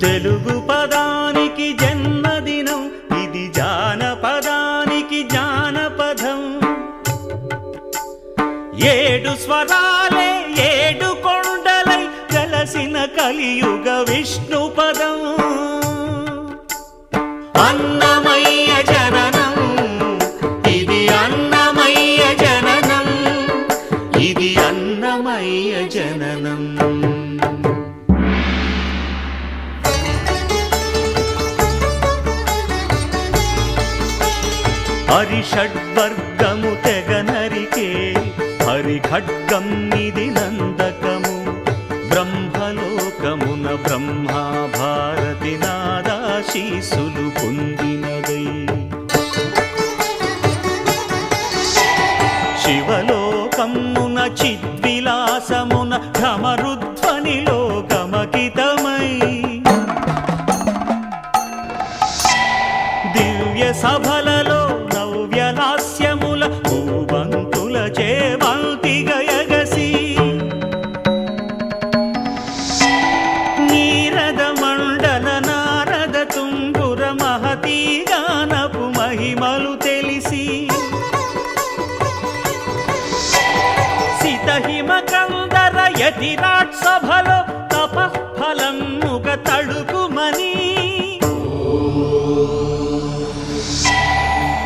తెలుగు పదానికి జన్మదినం, ఇది జానపదానికి జానపదం. ఏడు స్వరాలే ఏడు కొండలై కలసిన కలియుగ విష్ణు పదం. అన్నమయ్య జననం, ఇది అన్నమయ్య జననం, ఇది అన్నమయ్య జననం. హరిషడ్వర్గము తెగనరికే హరిఖడ్గం ఇది నందకము. బ్రహ్మలోకమున బ్రహ్మా భారతి నాదాశీసులు పొందినదై. శివలోకమున చిద్విలాసమున ఢమరుధ్వనిలో గమకితమై. దివ్య సభలలో నవ్యలాస్యముల భూవంతుల చేవంతిగయగసి. నీరద మండల నారద తుంగుర మహతీ గానపు మహిమలు తెలిసి. సితహిమ కందర యతిరాట్ సభలో తపఃఫలముగ తడుకుమని.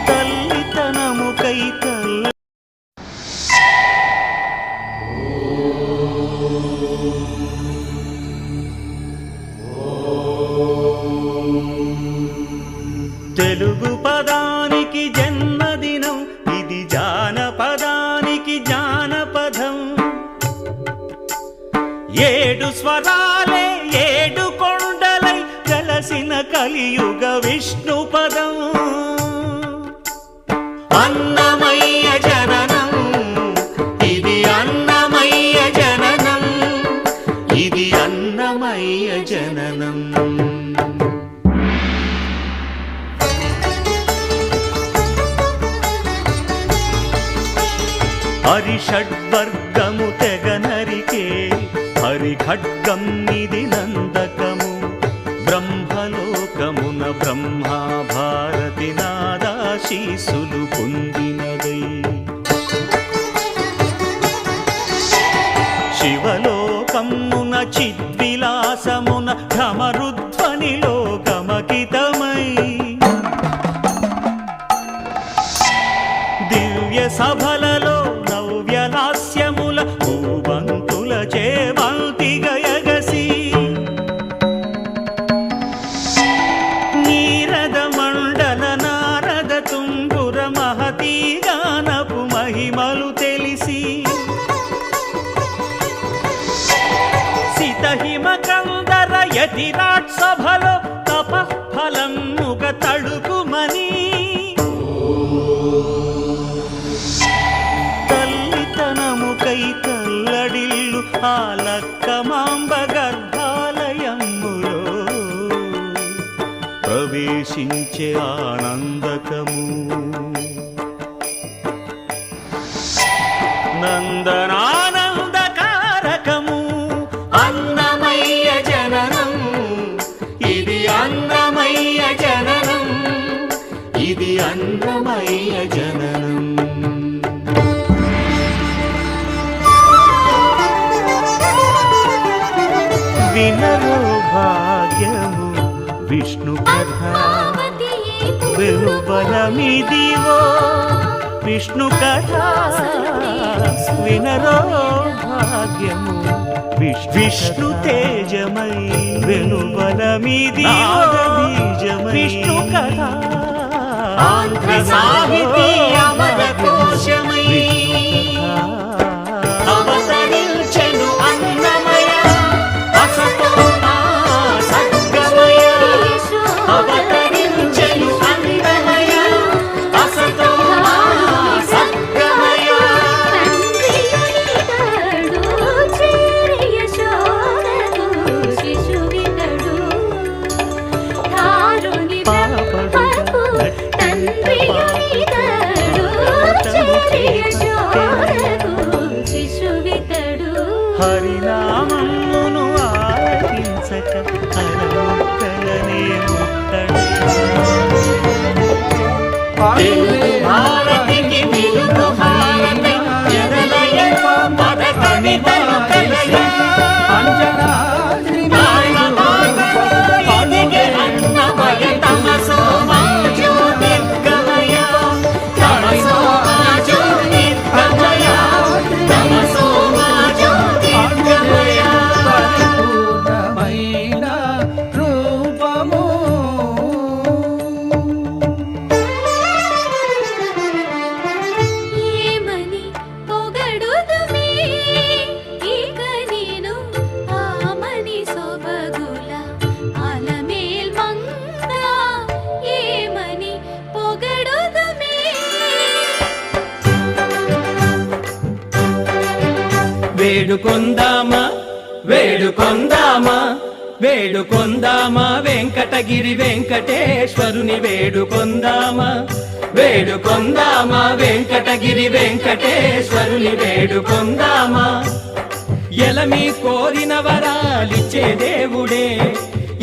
తల్లితనముకై తెలుగు పదానికి జన్మదినం, ఇది జానపదానికి జానపదం. ఏడు స్వరాలే ఏడు కొండలై కలసిన కలియుగ విష్ణు పదం. అన్నమయ్య జననం, ఇది అన్నమయ్య జననం, ఇది అన్నమయ్య జననం. హరిషడ్వర్గము తెగనరికే హరిఖడ్గం ఇది నందకము. బ్రహ్మలోకమున బ్రహ్మా భారతి నాదాశీసులు పొందినదై. శివలోకమున చిద్విలాసమున ఢమరుధ్వనిలో గమకితమై. దివ్య సభలలో నవ్యలాస్యముల భూవంతుల చేవంతిగయగసి. నీరద మండల నారద తుంగుర మహతీ గానపు మహిమలు తెలిసి. సితహిమ కందర యతిరాట్ సభలో తపఃఫలముగ తడుకుమని. తల్లితనముకై తల్లడిల్లు ఆ లక్కమాంబ గర్భాలయములో ప్రవేశించే ఆనందకము. నందనానందకారకము అన్నమయ్య జననం, ఇది అన్నమయ్య జననం, ఇది అన్నమయ్య జననం. వినరో భాగ్యము విష్ణు కథ, వెలుబలమిదివో విష్ణు కథ. వినరో భాగ్యము విష్ణు తేజమై, వెలుబలమిదివో విష్ణు కథ. ఆంధ్ర సాహితీ అమర కోశమై అవతరించెను అన్నమయ. అసతోమా సద్గమయ, అవతరించెను అన్నమయ. అసతోమా సద్గమయ. హరినామమును ఆలకించక హరము వేడుకొందామా వేడుకొందామా వేడుకొందామా వెంకటగిరి వెంకటేశ్వరుని వేడుకొందామా వేడుకొందామా వెంకటగిరి వెంకటేశ్వరుని వేడుకొందామా ఎలమి కోరిన వరాలిచ్చే దేవుడే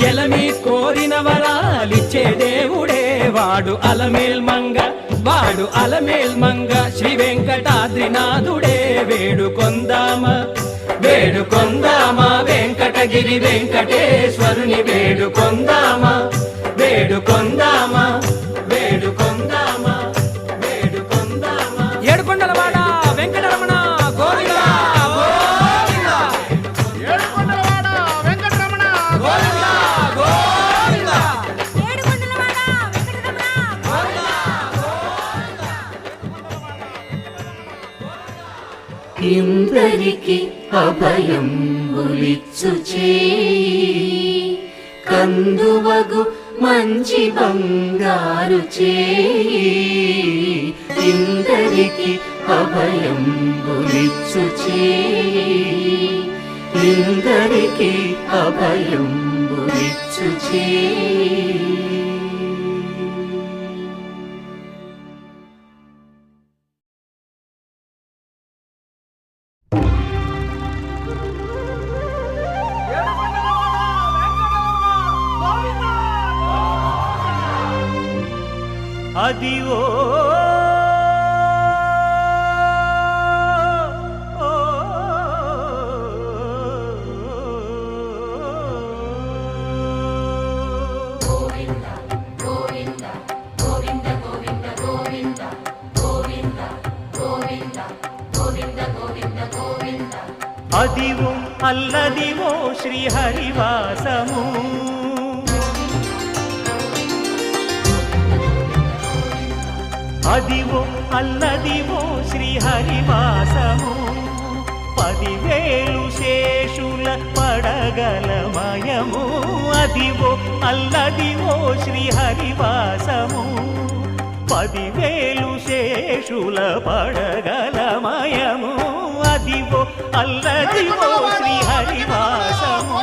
ఎలమి కోరిన వరాలిచ్చే దేవుడే వాడు అలమేల్ మంగ శ్రీ వెంకటాద్రినాథుడే వేడుకొందామా వేడుకొందామా వెంకటగిరి వెంకటేశ్వరుని వేడుకొందామా వేడుకొందామా వేడుకొందామా వేడుకొందామా ఏడుకొండలవాడ వెంకటరమణ గోవిందా గోవిందా ఏడుకొండలవాడ వెంకటరమణ గోవిందా గోవిందా ఏడుకొండలవాడ వెంకటరమణ ఇందరికి అభయం ఉలిచ్చు చేయి కందువగు మంచి బంగారు చేయి ఇందరికి అభయం ఉలిచ్చు చేయి ఇందరికి అభయం ఉలిచ్చు చేయి అదివో అదివో అల్లదివో శ్రీహరివాసము అదివో అల్లదివో శ్రీహరివాసము 10,000 శేషుల పడగలమయము అదివో అల్లదివో శ్రీహరివాసము 10,000 శేషుల పడగలమయము అదివో అల్లదివో శ్రీహరివాసము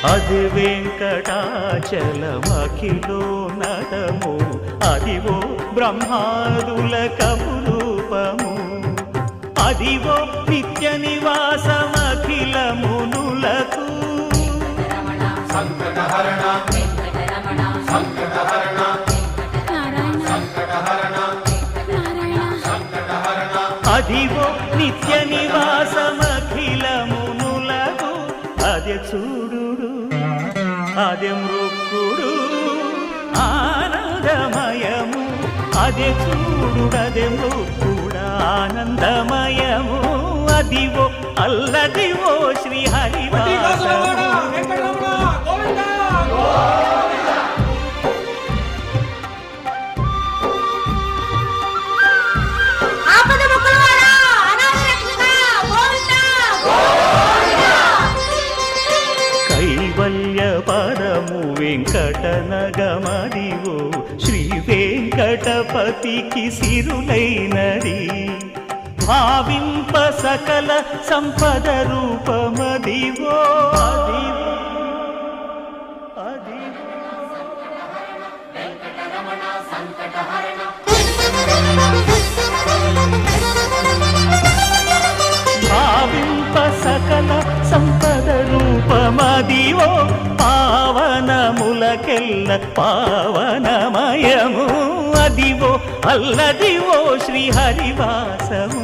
అది వెంకటాచలమఖిలో నటము అదివో బ్రహ్మాదుల కపురూపము అదివో నిత్య నివాసమఖిల మునులకు సంకటహరణ సంకటహరణ సంకటహరణ అదివో నిత్య నివాసమఖిల మునులకు అదే చూడు అదే మృక్కుడు ఆనందమయము అదే చూడుడదే మృక్కుడ ఆనందమయము అదివో అల్లదివో శ్రీహరివాసము ఆపద మొక్కలవాడ అనాథ రక్షక గోవిందా కైవల్య పరము వెంకటనగమదివో శ్రీ వెంకటపతికి సిరులైనది భావింప సకల సంపద రూపమదివో అదివో అదివో భావింప సకల సంపద రూపమదివో పావనములకెల్ల పావనమయము అదివో అల్లదివో శ్రీహరివాసము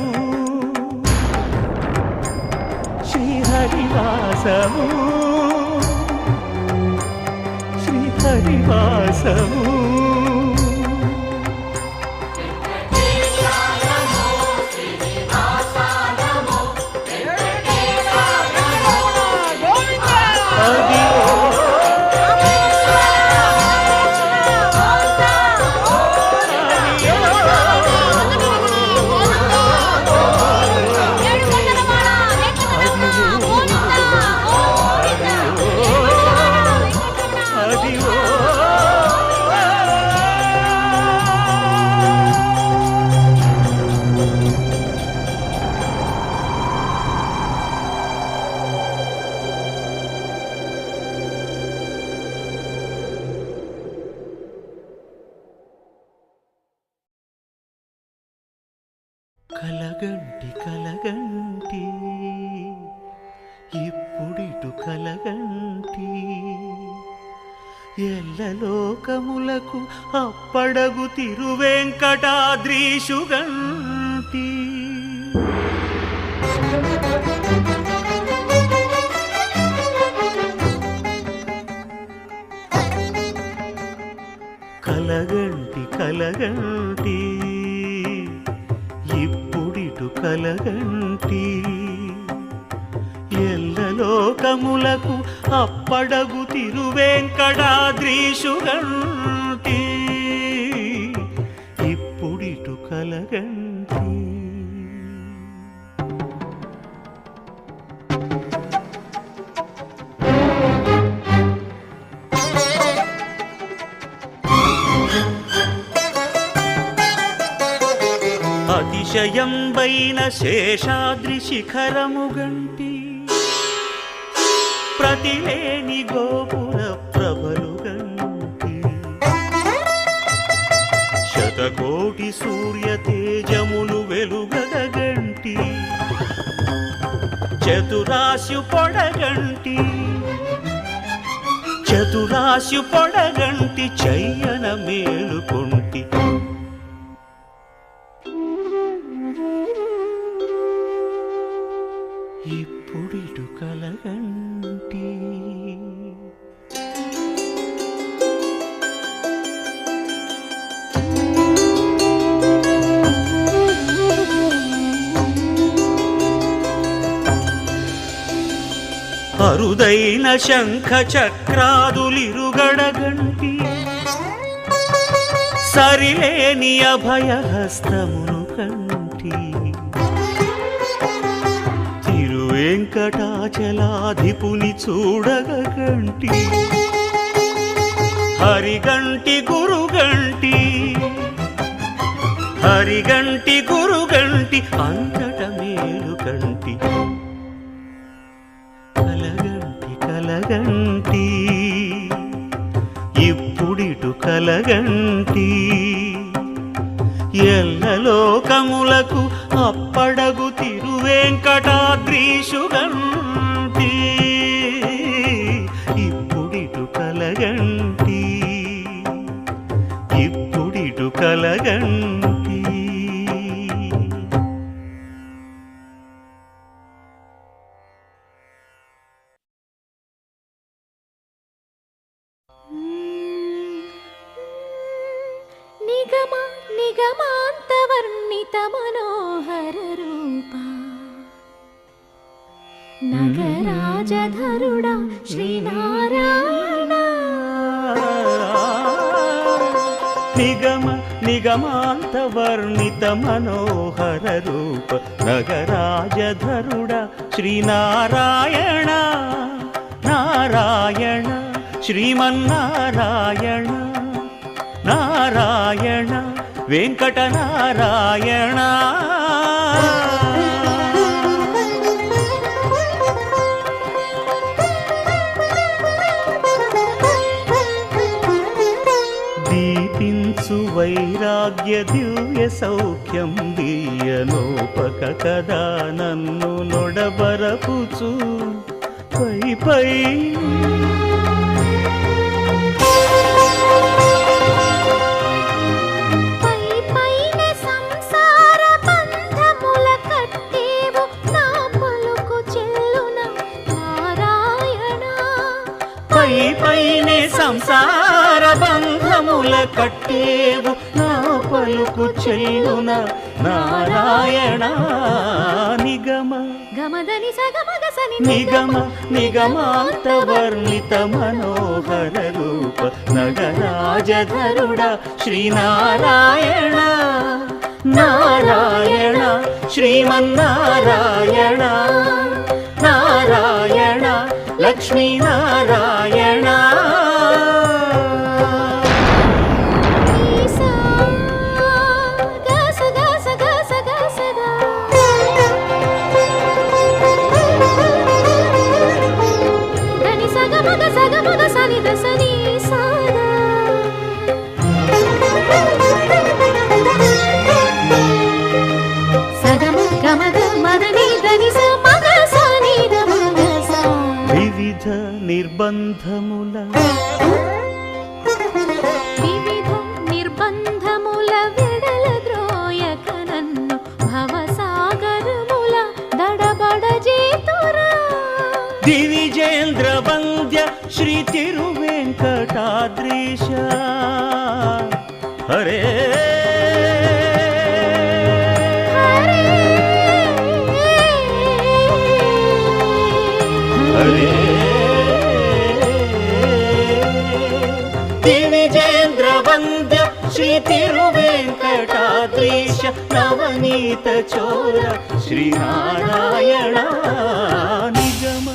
శ్రీహరివాసము శ్రీహరివాసము ఏడుకొండలవాడ వెంకటరమణ కలగంటి కలగంటి ఇప్పుడిటు కలగంటి ఎల్లలోకములకు అప్పడగు తిరువెంకటాద్రీషుగంటి కలగంటి కలగంటి ఇప్పుడిటు కలగంటి ఎల్లలోకములకు అప్పడగు తిరువెంకటాద్రీషుగంటి ఇప్పుడిటు కలగంటి అతిశయంబైన శేషాద్రి శిఖరముగంటి ప్రతిలేని గోపుర ప్రభలుగంటి శతకోటి సూర్య తేజములు వెలుగగంటి చతురాశు పొడగంటి చతురాశు పొడగంటి చయ్యన మేలుకొంటి ఇప్పుడిటు కలగంటి అరుదైన శంఖ చక్రాదులిరుగడగంటి సరిలేని అభయహస్తమును కంటి వెంకటాచలాధిపుని చూడగంటి హరిగంటి గురుగంటి హరిగంటి గురుగంటి అంతట మేలుగంటి కలగంటి కలగంటి ఇప్పుడిటు కలగంటి ఎల్లలోకములకు అప్పడగు తిరువెంకటాద్రీషుగంటి ఇప్పుడిటు కలగంటి ఇప్పుడిటు కలగంటి నిగమ నిగమాంతవర్ణిత మనోహర రూప నగరాజధరుడా శ్రీనారాయణ నిగమ నిగమాంత వర్ణిత మనోహర రూప నగరాజధరుడ శ్రీనారాయణ నారాయణ శ్రీమన్నారాయణ నారాయణ వెంకటనారాయణ దీపించు వైరాగ్య దివ్య సౌఖ్యం దీయనోపక కదా నన్ను నొడబరపుచు పై పై పైనే సంసార బంధముల కట్టేవు నా పలుకు చెల్లున నారాయణ నిగమ గమదని సగమగసని నిగమ నిగమాంత వర్ణిత మనోహర రూప నగరాజధరుడ శ్రీనారాయణ నారాయణ శ్రీమన్నారాయణ నారాయణ లక్ష్మీనారాయణ వెంకటాద్రీశ హరే హరే దివిజేంద్ర వంద్య శ్రీ తిరువెంకటాద్రీశ నవనీత చోర శ్రీనారాయణ నిగమ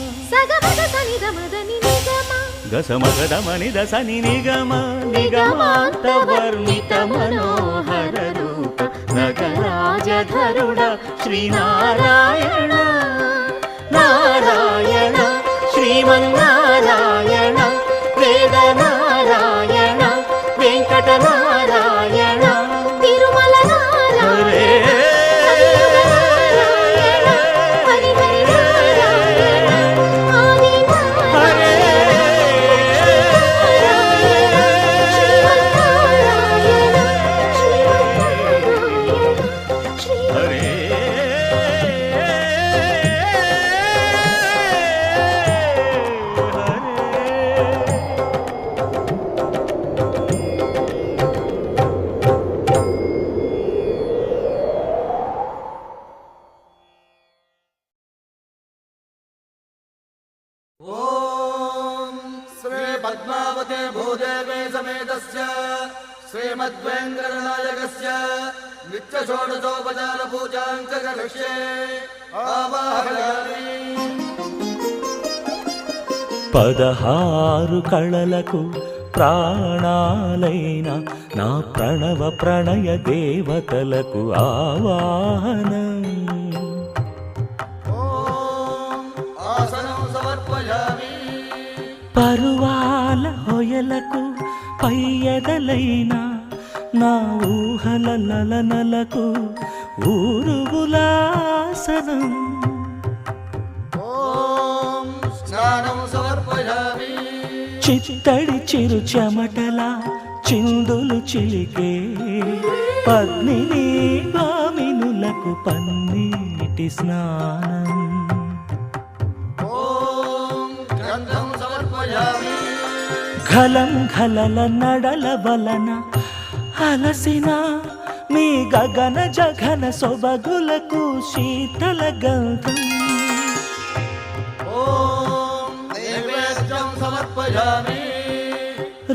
గసమగదమని దసని నిగమ నిగమాంత వర్ణిత మనోహర రూప నగరాజధరుడ శ్రీనారాయణ నారాయణ శ్రీమన్నారాయణ వేద నారాయణ వెంకట నారాయణ తిరుమల నారాయణ पद्मावते भूदेवे समेतस्य श्रीमद्वेङ्कटनायकस्य नित्यषोडशोपचार पूजां च करिष्ये आवाहयामि। 16 కళలకు ప్రాణాలైన నా ప్రణవ ప్రణయ దేవతలకు ఆవాహనం आसनं समर्पयामि। పరువాల హొయలకు పయ్యదలైన నా ఊహల లలనలకు ఊరుగులాసనం स्नानं समर्पयामि। చిత్తడి చిరు చెమటల చిందులు చిలికే పద్మిని భామినులకు పన్నీటి స్నానం गन्धं समर्पयामि। ఘలం ఘలల నడల వలన అలసిన మీ గగన జఘన సొబగులకు శీతల గంధం नैवेद्यं समर्पयामि।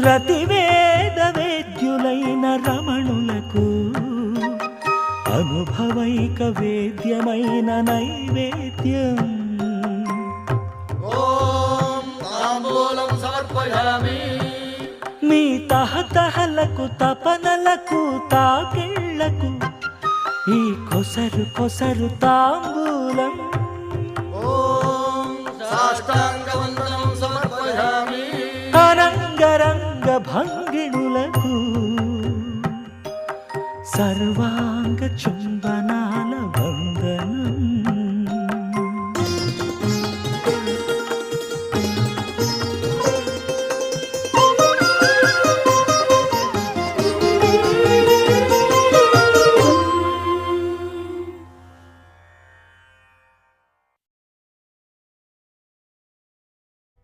రతివేద వేద్యులైన రమణులకు అనుభవైక వేద్యమైన నైవేద్యం ताम्बूलं समर्पयामि। మీ తహతహలకు తపనలకు తాకిళ్లకు ఈ కొసరు కొసరు తాంబూలం साष्टांगवन्दनं समर्पयामि। అరంగరంగ భంగిణులకు సర్వాంగ చుంబనాల వందనం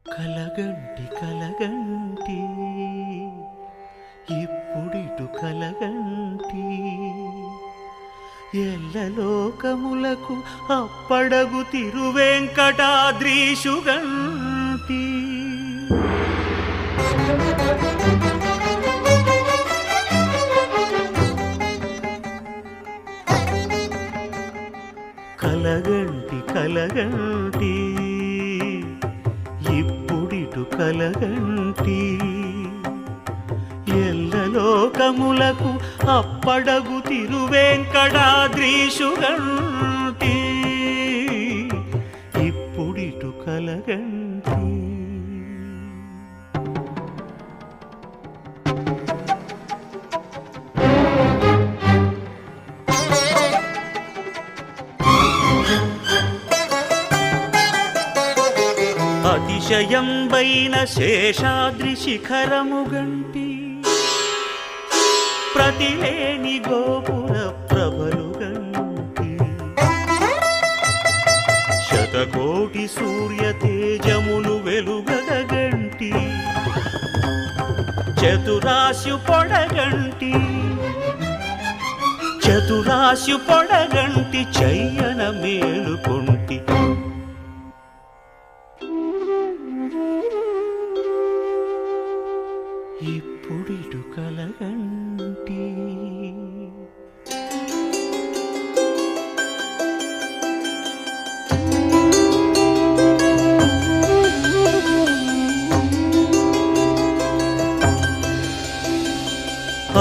కలగంటి కలగంటి ఇప్పుడిటు కలగంటి ఎల్లలోకములకు అప్పడగు తిరువెంకటాద్రీశుగంటి కలగంటి కలగంటి ఇప్పుడిటు కలగంటి ఎల్లలోకములకు అప్పడగు తిరువెంకటాద్రీశుగంటి ఇప్పుడిటు కలగంటి అతిశయంబైన శేషాద్రి శిఖరముగంటి ప్రతిలేని గోపుర ప్రభలుగంటి శతకోటి సూర్య తేజములు వెలుగగంటి చతురాశు పొడగంటి చతురాశు పొడగంటి చెయ్యన మేలుకొంటి ఇప్పుడిటు కలగంటి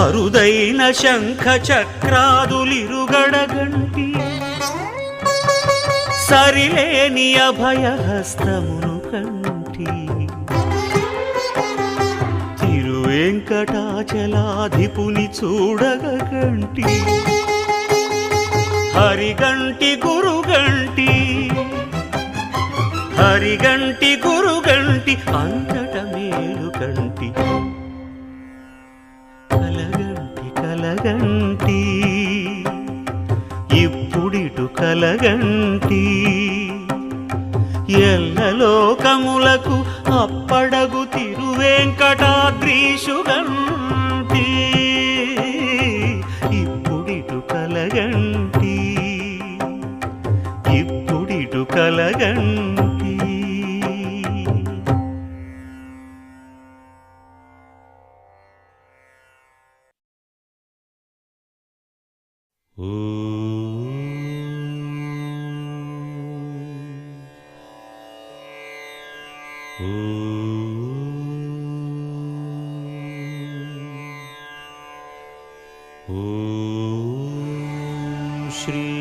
అరుదైన శంఖ చక్రాదులిరుగడగంటి సరిలేని అభయహస్తమును కంటి తిరువెంకటాచలాధిపుని చూడగంటి హరిగంటి గురుగంటి హరిగంటి గురుగంటి అంతట మేలుకంటి కలగంటి కలగంటి ఇప్పుడిటు కలగంటి ఎల్లలోకములకు అప్పడగు తిరువెంకటాద్రీషుగంటి ఇప్పుడిటు కలగంటి ఇప్పుడిటు కలగంటి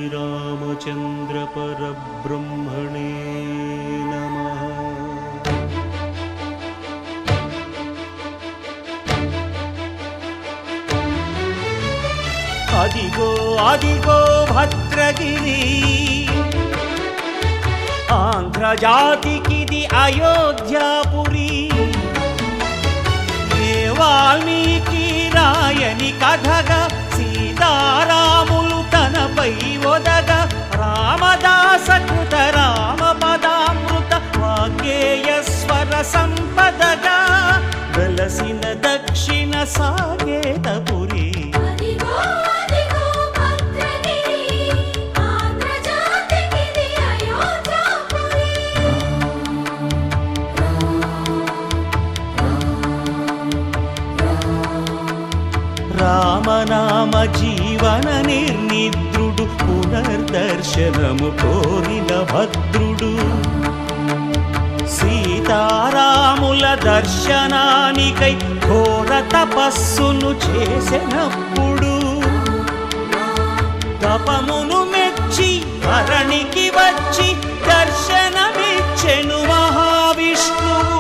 శ్రీరామచంద్ర పరబ్రహ్మణే నమః. అదిగో అదిగో భద్రగిరి ఆంధ్రజాతికిది అయోధ్యాపురి ఏ వాల్మీకి రాయని కథగా సీతారాములు తనపై ఒదగ రామదాస కృత రామ పదామృత వాగ్గేయ స్వర సంపదగా వెలసిన దక్షిణ సాగేతపురి అదిగో అదిగో భద్రగిరి ఆంధ్రజాతికిది అయోధ్యాపురి రామనామ జీవన నిర్నిద్రుడు పునర్దర్శనము కోరిన భద్రుడు సీతారాముల దర్శనానికై ఘోర తపస్సును చేసినప్పుడు తపమును మెచ్చి ధరణికి వచ్చి దర్శనమిచ్చెను మహావిష్ణువు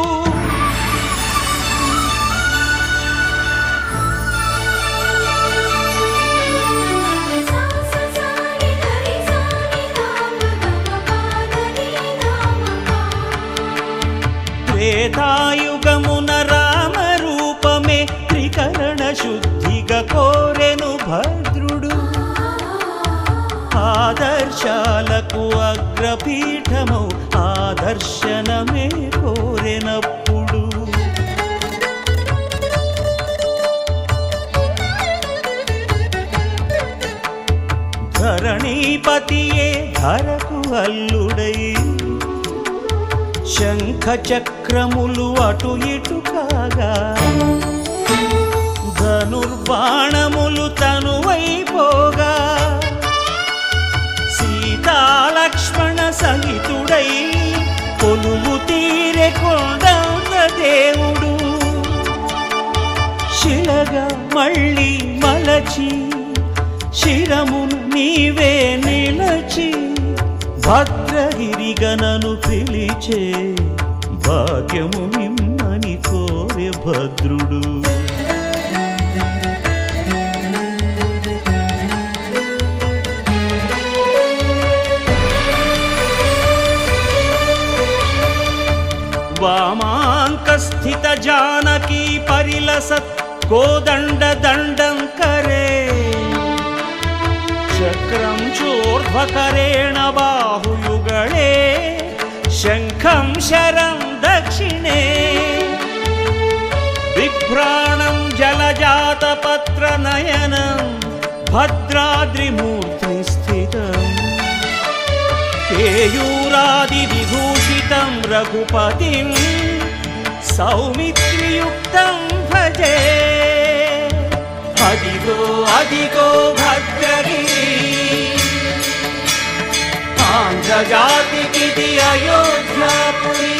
త్రేతాయుగమున రామరూపమే త్రికరణ శుద్ధిగా కోరెను భద్రుడు ఆదర్శాలకు అగ్రపీఠమౌ ఆదర్శనమే కోరెనప్పుడు ధరణీపతియే ధరకు అల్లుడై శంఖ చక్రములు అటు ఇటు కాగా ధనుర్బాణములు తనువైపోగా సీతాలక్ష్మణ సహితుడై కొలువు తీరె కొండంత దేవుడు శిలగా మళ్ళీ మలచి శిరమును నీవే నిలచి భద్రగిరిగనను పిలిచే భాగ్యము నిమ్మని కోరె భద్రుడు వామాంకస్థిత జానకీ పరిలసత్ కోదండ దండం కరే చక్రం చోర్ధ్వకరేణ బాహుయుగళే శంఖం శరం దక్షిణే బిభ్రాణం जलजातपत्रनयनं भद्राद्रिमूर्तिस्थितम् केयूरादिविभूषितं रघुपतिं सौमित्रियुक्तं भजे अदिगो अदिगो भद्रगिरि आन्ध्रजातिकिति अयोध्यापुरी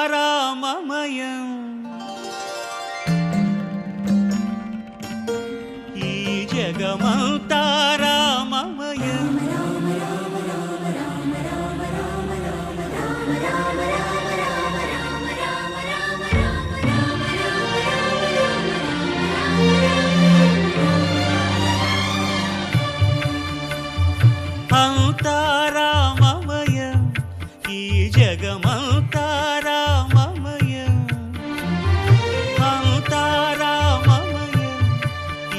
అంతారామమయం ఈ జగమంతారామమయం అంతారామమయం ఈ జగమంతారామమయం అంతారామమయం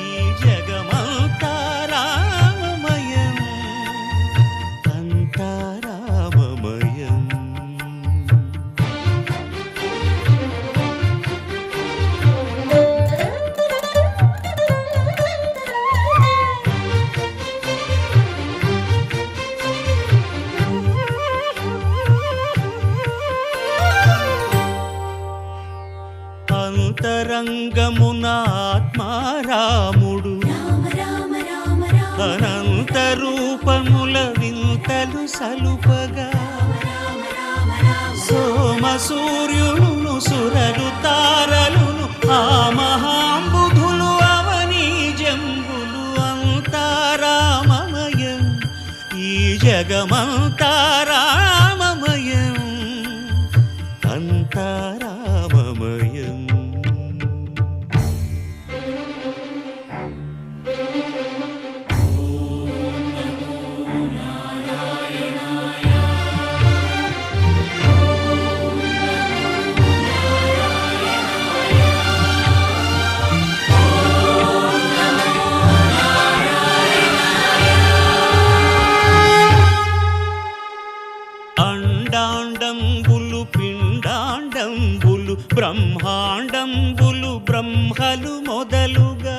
ఈ జగమంతారామమయం అంతారామమయం అంతరంగమున ఆత్మారాముడు అనంత రూపముల వింతలు సలుపగా సోమ సూర్యులను సురలు తారలును ఆ మహాంబుధులు అవనీ జంబులు అంతారామమయం ఈ జగమంతారామమయం అంతారామమయం అండాండంబులు పిండాండంబులు బ్రహ్మాండంబులు బ్రహ్మలు మొదలుగా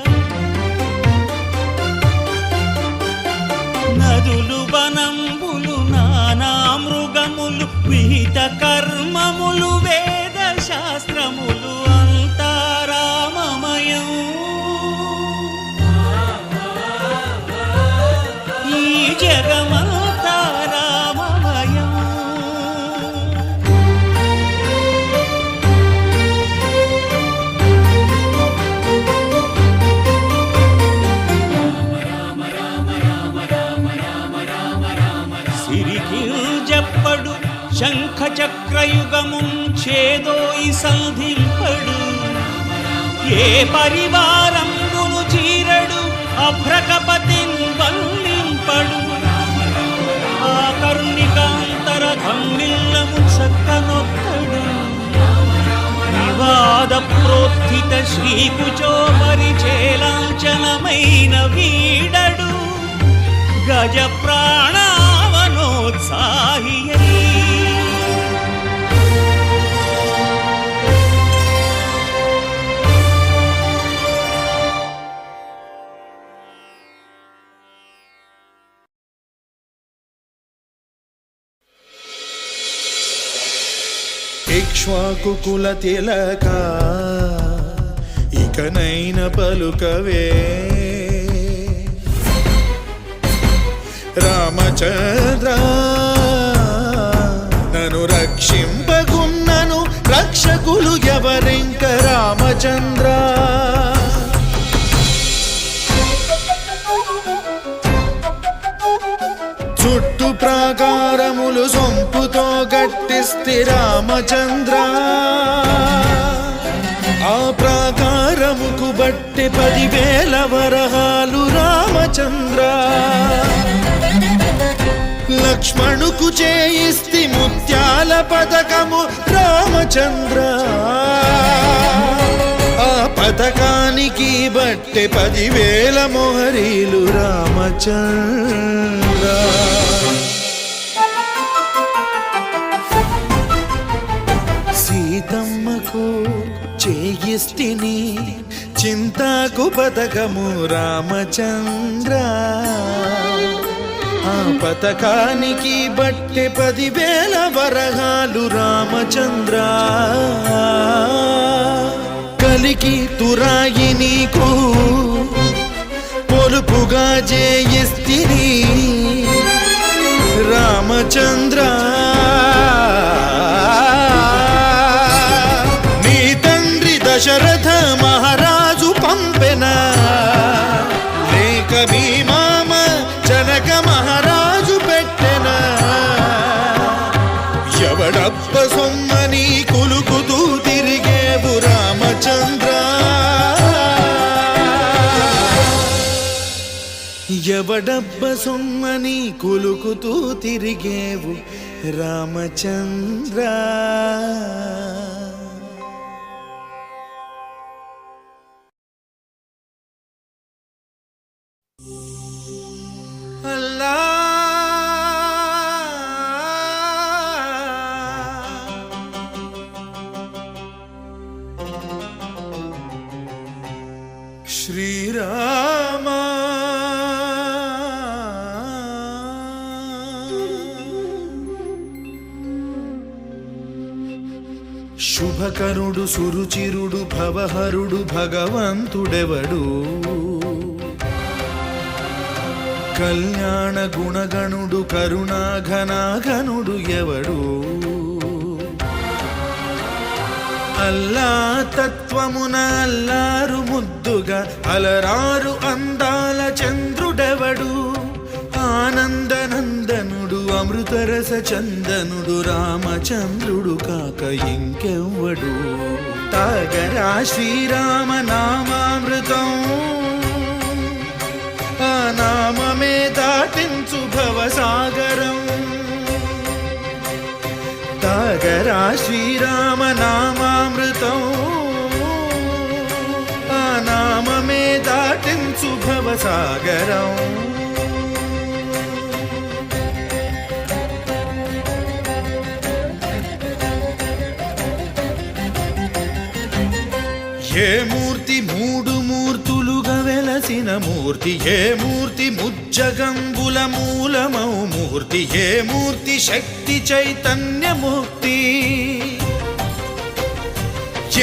నదులు వనంబులు నానా మృగములు విహిత కర్మములు వేద శాస్త్రములు అంతారామమయం ఈ జగమంతారామమయం సిరికింజప్పడు శంఖ చక్రయుగముం చేదోయి సంధింపడు ఏ పరివారంబును చీరడు అభ్రకపతిన్ వల్లింపడు ఆ కర్ణికాంతర ధమ్మిల్లము చక్కనొక్కడు వివాద ప్రోత్థిత శ్రీకుచో పరిచేలాంచనమైన వీడడు గజ ప్రాణావనోత్సాహియై ఇక్ష్వాకుకుల తిలక ఇకనైన పలుకవే రామచంద్ర నన్ను రక్షింపగున్నను రక్షకులు ఎవరింక రామచంద్ర చుట్టు ప్రాకారములు సొంపుతో గట్టిస్తి రామచంద్ర ఆ ప్రాకారముకు బట్టి 10,000 వరహాలు రామచంద్ర లక్ష్మణుకు చేయిస్తి ముత్యాల పథకము రామచంద్ర ఆ పథకాన్ని పతకానికి బట్టె 10,000 మొహరీలు రామచంద్ర. సీతమ్మకు చేయిస్తిని చింతాకు పతకము రామచంద్ర. ఆ పతకానికి బట్టె 10,000 వరహాలు రామచంద్ర. కలికి తురాయి నీకు పొలుపుగా జయిస్తిని రామచంద్ర. నీ తండ్రి దశరథ మహారాజు పంపెన లేక మీ మామ జనక మహారాజు పెట్టెన. ఎవడబ్బ సొమ్మని కులుకుతూ తిరిగేవు రామచంద్ర. ఎవడబ్బ సొమ్మని కులుకుతూ తిరిగేవు రామచంద్ర. అల్లా శ్రీరామ శుభకరుడు సురుచిరుడు భవహరుడు భగవంతుడెవడు. కళ్యాణ గుణగణుడు కరుణాఘనాఘనుడు ఎవడు. అల్లా తత్వమున అల్లారు ముద్దుగా అలరారు అందాల చంద్రుడెవడు. ఆనందనందనుడు అమృతరస చందనుడు రామచంద్రుడు కాక ఇంకెవ్వడు. తాగరా శ్రీరామ నామామృతం ఆ నామమే దాటించు భవసాగరం. తాగరా శ్రీరామ నామామృతం ఆ నామమే దాటించు భవసాగరం. ఏ మూర్తి మూడు మూర్తులుగా వెలసిన మూర్తి. ఏ మూర్తి ముజ్జగంబుల మూలమౌ మూర్తి. ఏ మూర్తి శక్తి చైతన్యమూర్తి.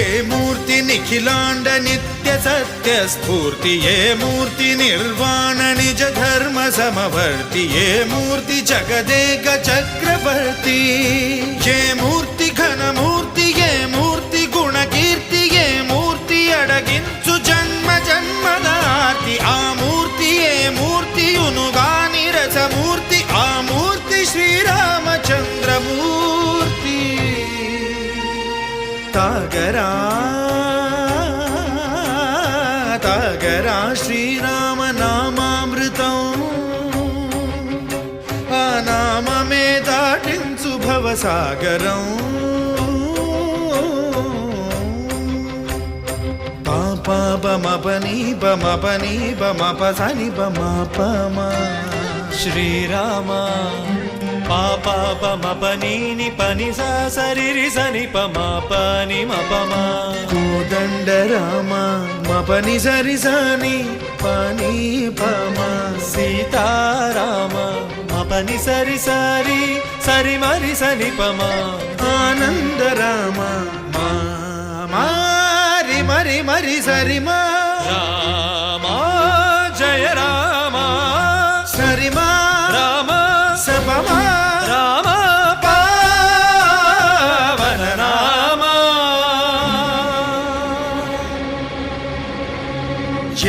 ఏ మూర్తి నిఖిలాండ నిత్య సత్య స్ఫూర్తి. ఏ మూర్తి నిర్వాణ నిజ ధర్మ సమవర్తి. ఏ మూర్తి జగదేక చక్రవర్తి. ఏ మూర్తి ఘనమూర్తి. ఏ మూర్తి గుణకీర్తి. ఏ మూర్తి అడగించు జన్మ జన్మదార్తి. ఆ మూర్తి ఏ మూర్తియునుగాని రసమూర్తి. ఆ మూర్తి శ్రీరామచంద్రమూర్తి. తాగరా తాగరా శ్రీరామ నామామృతం ఆ నామమే దాటించు భవసాగరం. బమపని బమపని బమపసని బమపమ. శ్రీరామ పాప పమపని పని సరి సని పమపని మపమ. కోదండ రామ మపని సరి సని పని పమ. సీతారామ మపని సరి సరి సరి మరి సని పమ. ఆనంద రామ మారి మరి మరి సరి మా. రామ జయ రామ సరి మా రామ సపమా. రామ పావన రామ.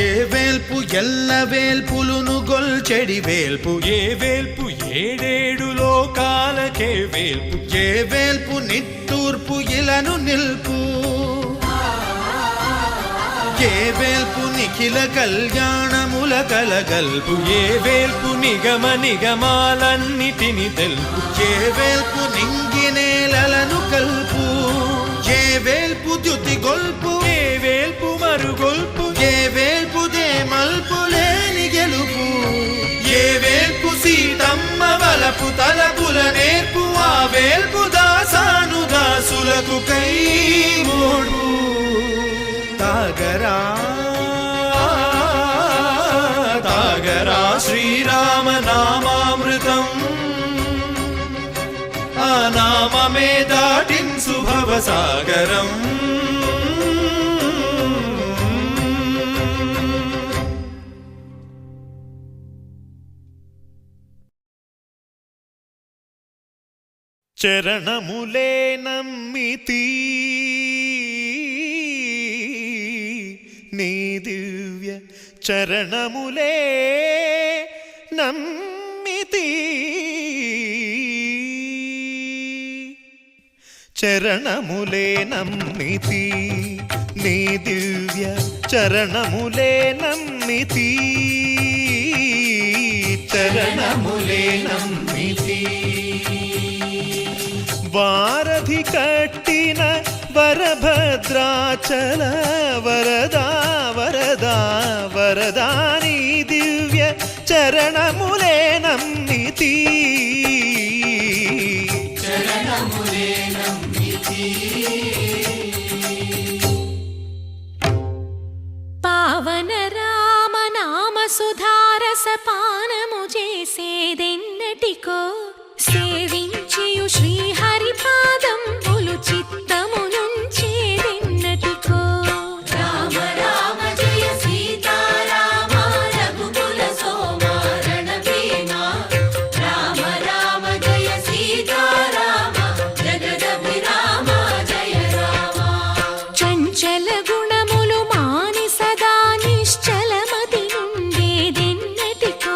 ఏ వేల్పు ఎల్ల వేల్పులును గొల్చెడి వేల్పు. ఏ వేల్పు ఏడేడు లోకాలకే వేల్పు. ఏ వేల్పు నిట్టూర్పు ఇలను నిల్పు. ఏ వేల్పు నిఖిల కళ్యాణముల కలగల్పు. ఏ వేల్పు నిగమ నిగమాలన్నిటిని తెలుపు. ఏ వేల్పు నింగినేలను కల్పు. ఏ వేల్పు ద్యుతి గొల్పు. ఏ వేల్పు మరుగొల్పు. ఏ వేల్పు దాసాను దాసులకు కై మోడు తాగరా తాగరా శ్రీరామ నామామృతం ఆ నామమే దాటించు భవసాగరం చరణములే నమ్మితి నీ దివ్య చరణములే నమ్మితి చరణములే నమ్మితి నీ దివ్య చరణములే నమ్మితి చరణములే నమ్మితి వారధి కట్టిన వరభద్రాచల వరదా వరదా వరదాని దివ్య చరణములే నమ్మితి చరణములే నమ్మితి పావన రామ నామ సుధారస పానము చేసేదెన్నటికో సేవించియు శ్రీహరి పాదంబులు చిత్తమునుంచేదెన్నటికో రామ రామ జయ సీతారామ రఘుకుల సోమ రణభీమ రామ రామ జయ సీతారామ జగదభిరామ జయ రామ చంచల గుణములు మాని సదా నిశ్చలమతి నుండేదెన్నటికో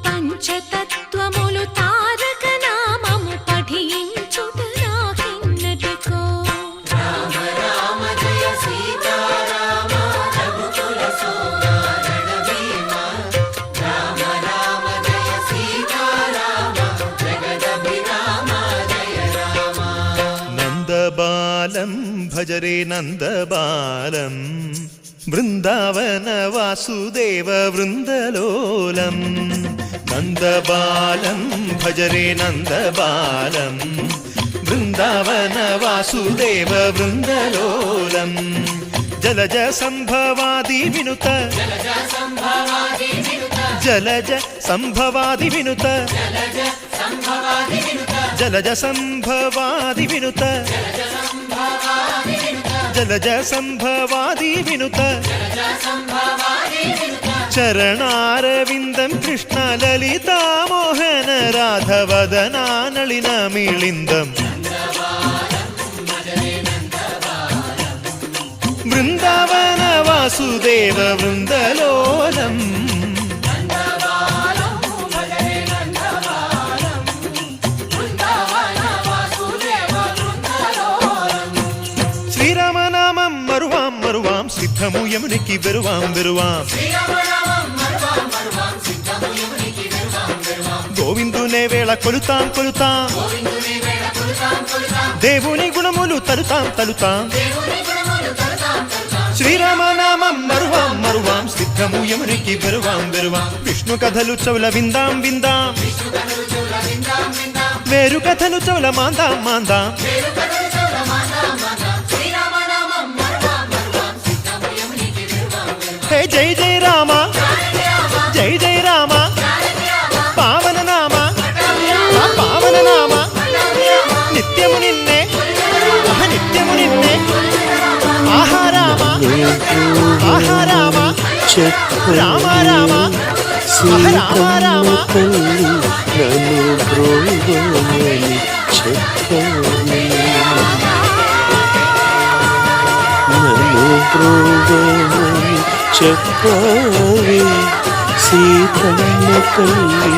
పంచతత్వములు తారక నామము పఠించుట నాకెన్నటికో రామ రామ జయ సీతారామ రఘుకుల సోమ రణభీమ రామ రామ జయ సీతారామ జగదభిరామ జయ రామ నందబాలం భజరే నందబాలం బృందావన వాసుదేవ వృందలోలం నందబాలం భజరే నందబాలం బృందావన వాసుదేవ వృందలోలం జలజ సంభవాది వినుత జలజ సంభవాది వినుత జలజ సంభవాది వినుత జలజ సంభవాది వినుత చరణారవిందం కృష్ణ లలితా మోహన రాధవదనా నళిన మిళిందం బృందావన వాసుదేవ వృందలోలం శ్రీరామనామం మరువాం మరువాం సిద్ధము యమునికి వెరువాం వెరువాం గోవిందునే వేళ కొలుతాం కొలుతాం దేవుని గుణములు తలుతాం తలుతాం శ్రీరామనామం మరువాం మరువాం సిద్ధము యమునికి వెరువాం వెరువాం విష్ణు కథలు చౌల విందాం విందాం వేరు కథలు చౌల మాందాం మాందాం హే జై జై రామ జై జై రామ పావన నామ పావన నామ నిత్యము నిన్నే నిత్యము నిన్నే ఆహా రామ ఆహా రామ రామ రామ రామ రామ నన్ను బ్రోవని చెప్పని నన్ను బ్రోవని చెప్పవి సీతమ్మ తల్లి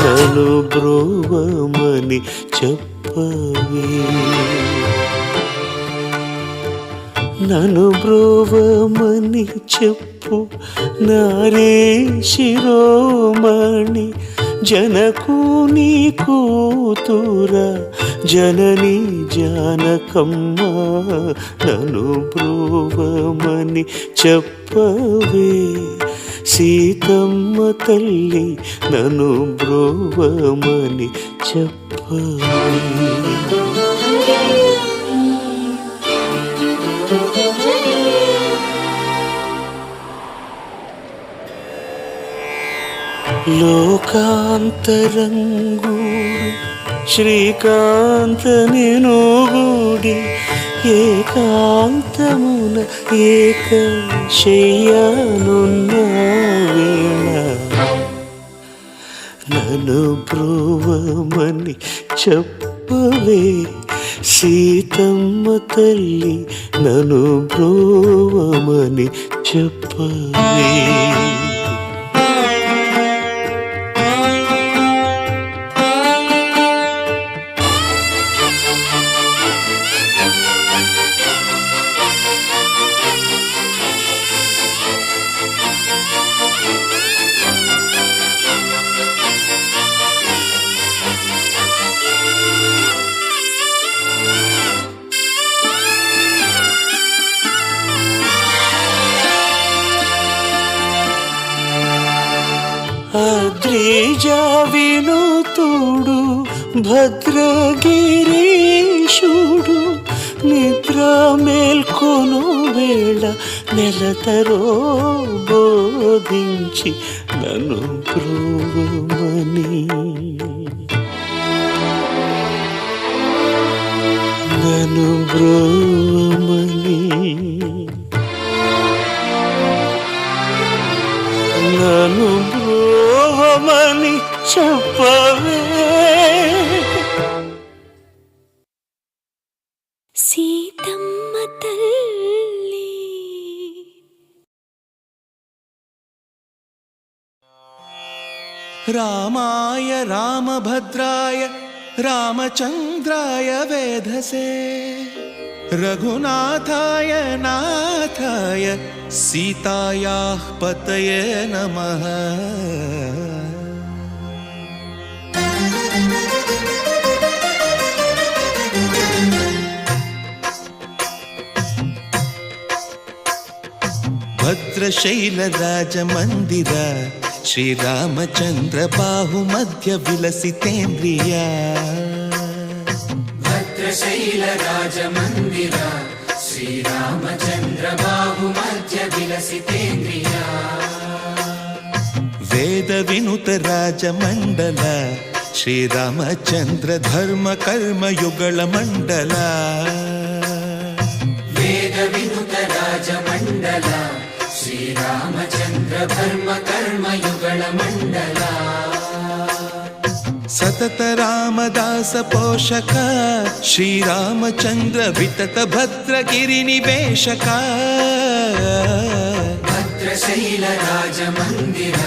నన్ను బ్రోవమని చెప్పవి నన్ను బ్రోవమని చెప్పు నారే శిరోమణి జనకుని కూతుర జనని జానకమ్మ నన్ను బ్రోవమని చెప్పవే సీతమ్మ తల్లి నన్ను బ్రోవమని చెప్పవే. లోకాంతరంగు శ్రీకాంత నేను గూడి ఏకాంతమున ఏక శయ్యానున్న వేళ నన్ను బ్రోవమని చెప్పవే. సీతమ్మ తల్లి నన్ను బ్రోవమని చెప్పవే. అద్రిజావినుతుడు భద్రగిరీశుడు నిద్ర మేల్కొను వేళ నెలతరో బోధించి నన్ను బ్రోవమని నన్ను బ్రోవమని నన్ను బ్రోవమని చెప్పవే. సీతమ్మ తల్లి రామాయ రామభద్రాయ రామచంద్రాయ వేధసే రఘునాథాయ నాథాయ సీతాయాః పతయే నమః. భద్రశైలరాజమందిర శ్రీరామచంద్ర బాహుమధ్య విలసితేంద్రియ. భద్రశైలరాజమందిర శ్రీరామచంద్ర బాహుమధ్య విలసితేంద్రియ. వేద వినుత రాజమండల శ్రీరామచంద్ర ధర్మ కర్మ యుగళ మండల. వేద వినుత రాజమండల శ్రీరామచంద్ర ధర్మ కర్మ యుగళ మండల. సతత రామదాస పోషక శ్రీరామచంద్ర వితత భద్రగిరి నివేశక. భద్రశైల రాజమందిర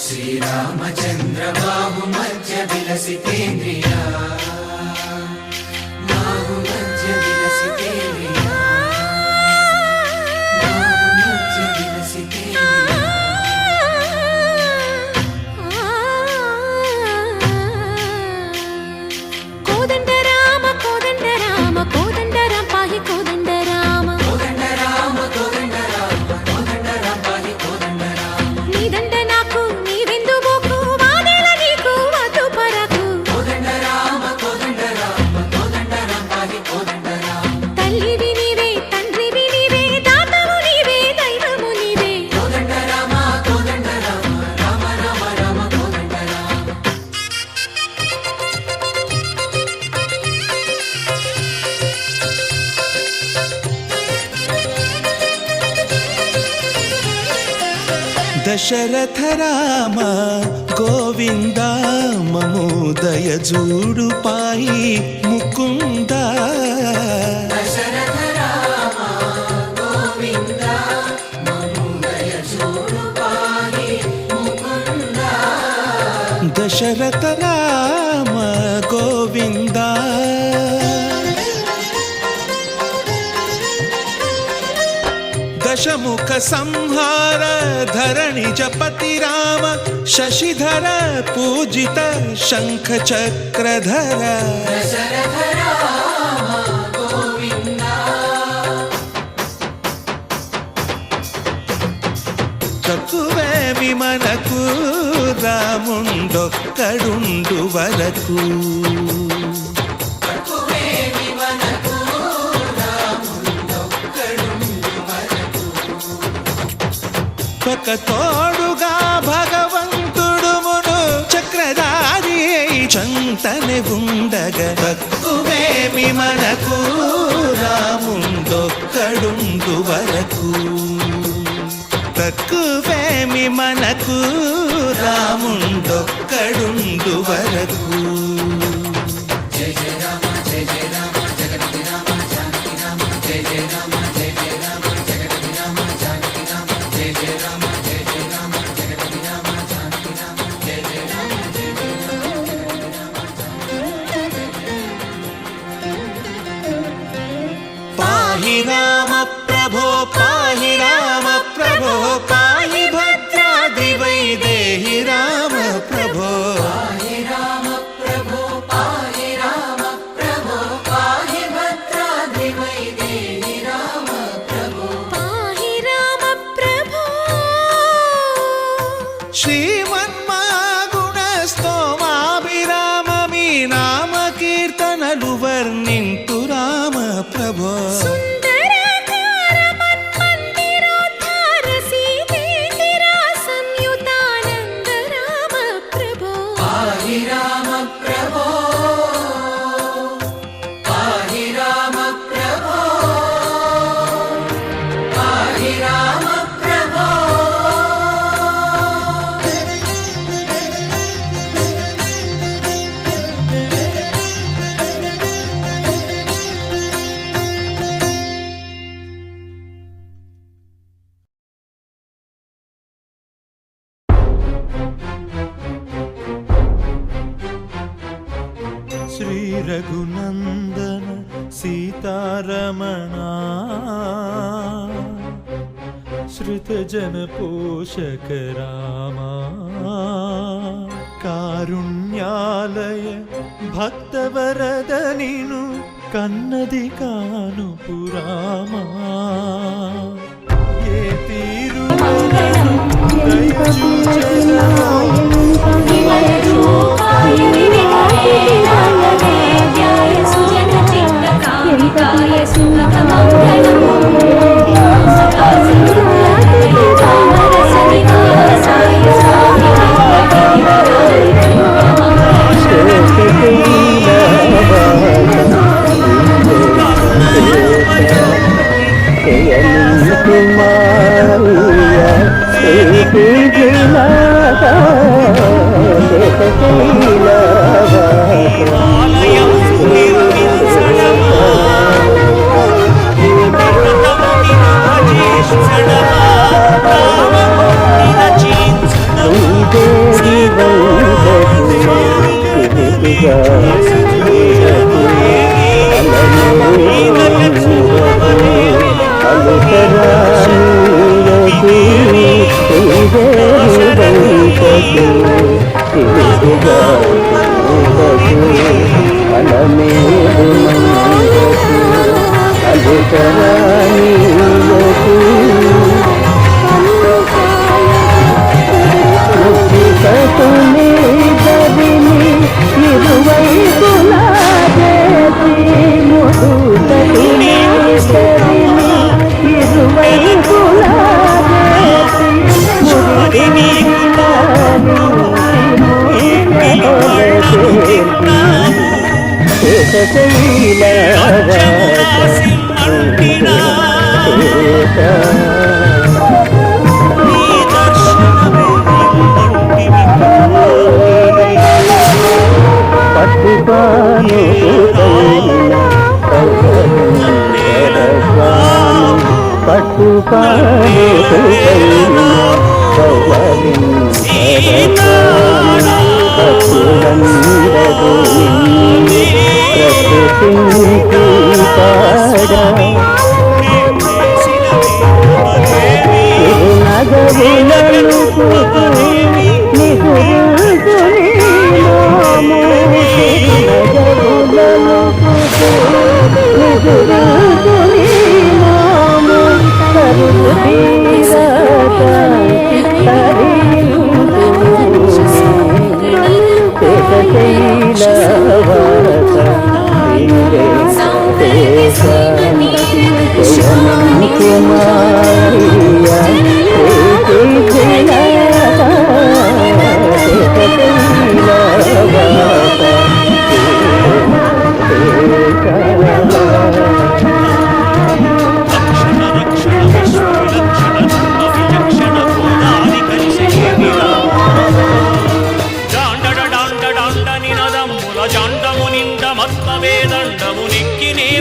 శ్రీరామచంద్ర బాహుమధ్య విలసితేంద్రియ. బాహుమధ్య విలసితేంద్రియ. బాహుమధ్య విలసితేంద్రియ. కోదండ రామ కోదండ రామ కోదండ రామ పాహి కోదండ రామ కోదండ రామ కోదండ రామ కోదండ రామ పాహి కోదండ రామ. నీదండ నాకు నీవెందు బోకు వాదేల నీకు వద్దు పరకు. కోదండ రామ కోదండ రామ కోదండ రామ పాహి కోదండ రామ. తల్లివి నీవే తండ్రివి నీవే దాతవు నీవే దైవము నీవే. కోదండ రామ కోదండ రామ రామ రామ రామ కోదండ రామ. దశరథ రామ గోవింద మమోదయ జూడు పాయి ముకుంద. దశరథ రామ గోవింద మముదయ చూడు పాహి ముకుంద. దశరథ రామ గోవింద. దశముఖ సంహార ధరణి జపతి రామ శశిధర పూజిత శంఖ చక్రధర. దశరథ రామ గోవింద. చతువే తక్కువేమి మనకు రాముండొక్కడుండు వరకు. తక్కువేమి మనకు రాముండొక్కడుండు వరకు. ఒక తోడుగా భగవంతుడుమును చక్రధారి చంతనే ఉండగా తక్కువేమి మనకు రాముండొక్కడుండు వరకు. తక్కువేమి మనకు రాముండొక్కడుండు వరకు. జయ జయ రామ జయ జయ రామ జగతి రామ జానకి రామ జయ జయ రామ జయ జయ రామ జగతి రామ జానకి రామ జయ జయ రామ జయ జయ రామ జగతి రామ జానకి రామ జయ జయ రామ జయ జయ రామ. పాహి రామ ప్రభో పాహి రామ ప్రభో పాహి భద్రాద్రి వైదేహి రామ ప్రభో. పాహి రామ ప్రభో పాహి రామ ప్రభో పాహి భద్రాద్రి వైదేహి రామ ప్రభో. పాహి రామ ప్రభో. శ్రీమన్మాగుణ స్తోమాభిరామ మీ నామ కీర్తనలు వర్ణింతు రామ ప్రభో. సుందరాకార మన్మందిరోద్ధార సీతేందిరా సంయుతానంద రామ ప్రభో. పాహి రామ ప్రభో పాహి రామ ప్రభో పాహి రామ ప్రభో. శ్రీ రఘునందన సీతారమణ శ్రుత జన పోషక రామా కారుణ్యాలయ భక్తవరద నిను కన్నది కాను పురామా ఏ తీరు కరుణ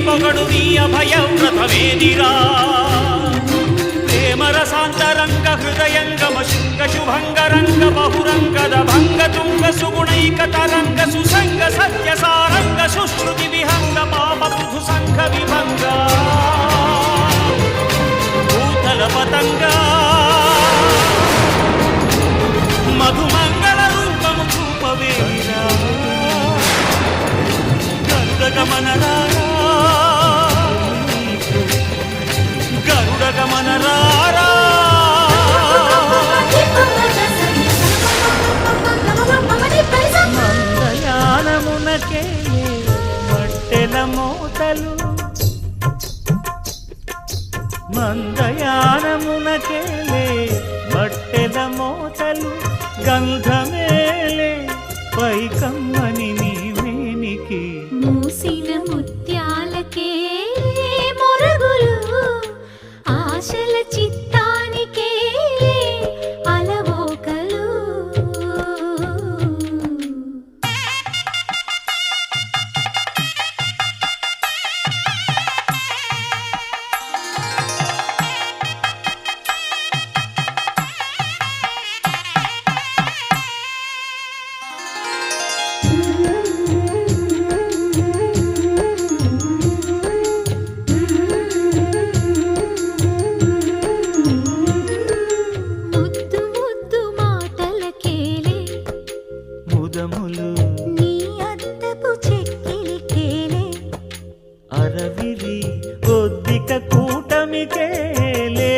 పొగడు నీ అభయ వ్రతమేదిరా ప్రేమరసాంతరంగ హృదయంగమ శృంగ శుభంగరంగ బహురంగద భంగ తుంగ సుగుణైక తరంగ సుసంగ సత్య సారంగ సుశ్రుతి విహంగ పాప పృథు సంఘ విభంగ భూతల పతంగ మధుమంగళ రూపము చూపవేరా గరుడగమనరారా గరుడగమనరారా మందయానమునకే మట్టెల మోతలు మందయానమునకేలే మట్టెల మోతలు గంధమేలే పైకమ్మని నీవేనికి మూసిన ముత్యాలకే మొరగులు ఆశల చిత్తానికే అలవోకలు ముద్దు ముద్దు మాటలకేలే ముదములు నీ అద్దపు చెక్కిలికేలే అరవిరి ఒద్దిక కూటమికేలే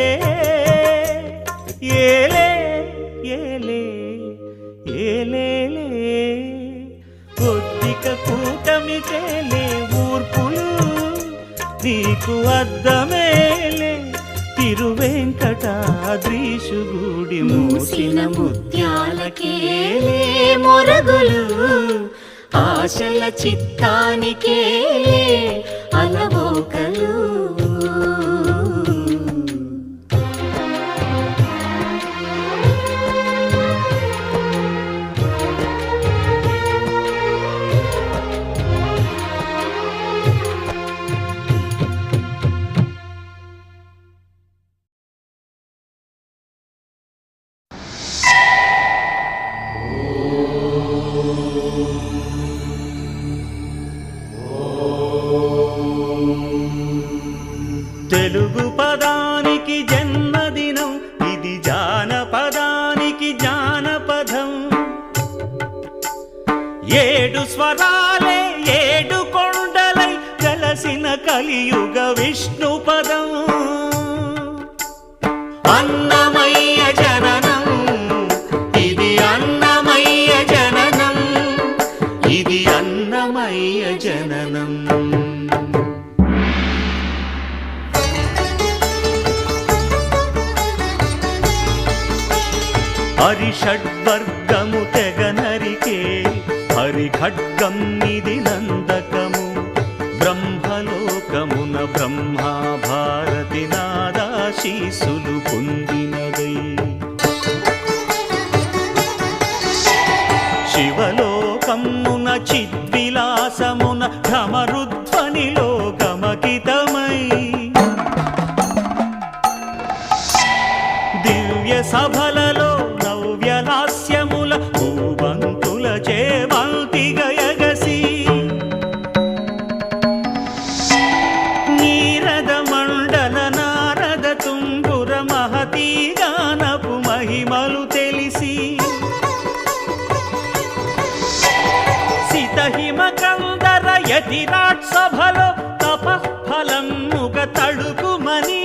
ఏలే ఏలే ఏలేలే ఒద్దిక కూటమికేలే ఊర్పులు నీకు అద్దమేలే తిరువెంకటాద్రీశుగుడి మూసిన ముత్యాలకేలే మొరగులు ఆశల చిత్తానికే అలవోకలు తెలుగు పదానికి జన్మదినం ఇది జానపదానికి జానపదం ఏడు స్వరాలే ఏడు కొండలై కలసిన కలియుగ విష్ణు పదం అన్నమయ్య జననం ఇది అన్నమయ్య జననం ఇది అన్నమయ్య జననం హరిషడ్వర్గము తెగనరికే హరిఖడ్గం ఇది నందకము బ్రహ్మలోకమున బ్రహ్మా భారతి నాదాశీసులు పొందినదై శివలోకమున చిద్విలాసమున ఢమరుధ్వనిలో గమకితమై దివ్య సభలలో నవ్యలాస్యముల భూబంతుల చేమంతి గయగసి నీరద మండల నారద తుంగుర మహతీ గానపు మహిమలు తెలిసి సితహిమ కందర యతిరాట్ సభలో తపఃఫలముగ తడుకుమని